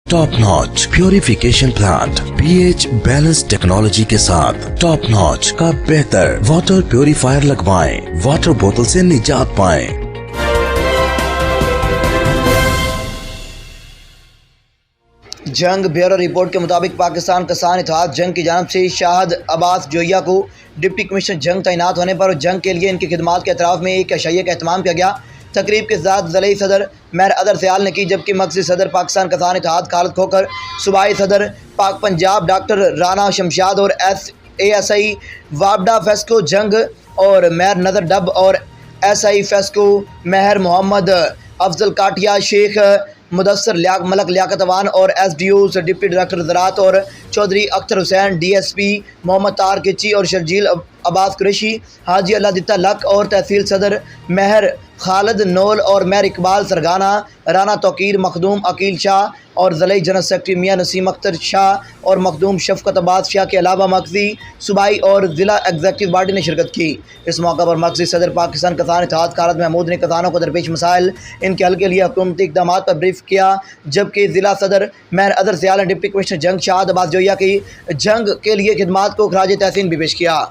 Top notch purification plant pH balance technology के साथ top notch का बेहतर वाटर प्योरीफायर लगवाएं, वाटर बोतल से निजात पाएं। जंग ब्यूरो रिपोर्ट के मुताबिक पाकिस्तान किसान इत्तेहाद जंग की जानिब से शाहद अब्बास जोइया को डिप्टी कमिश्नर जंग तैनात होने पर जंग के लिए इनकी खिदमात के एतराफ़ में एक अशइया का एहतमाम किया गया। तकरीब के साथ ज़िले सदर मेहर अदर सयाल ने की, जबकि मर्कज़ी सदर पाकिस्तान किसान इत्तेहाद खालिद खोखर, सूबाई सदर पाक पंजाब डॉक्टर राना शमशाद और ASI वाबडा फेस्को जंग और मेहर नज़र डब और SI फेस्को मेहर मोहम्मद अफजल काटिया, शेख मुदस्सर मलक लियाकत अवान और SDOs डिप्टी डायरेक्टर ज़राअत और चौधरी अख्तर हुसैन, DSP मोहम्मद तार किची और शर्जील अब्बास कुरैशी, हाजी अल्लाह दिता लक और तहसील सदर मेहर खालिद नोल और मेहर इकबाल सरगाना, राना तौकीर, मखदूम अकील शाह और ज़िले जनरल सेक्रेटरी मियाँ नसीम अख्तर शाह और मखदूम शफकत अब्बास शाह के अलावा मर्कज़ी, सूबाई और ज़िला एग्जीक्यूटिव बॉडी ने शिरकत की। इस मौका पर मर्कज़ी सदर पाकिस्तान किसान इत्तेहाद खालिद महमूद ने किसानों को दरपेश मसाइल इनके हल के लिए हुकूमती इक़दामात पर ब्रीफ किया, जबकि ज़िला सदर मेहर अदर सयाल ने डिप्टी कमिश्नर जंग शाहद अब्बास जोइया की जंग के लिए खिदमात को खराज तहसीन भी पेश किया।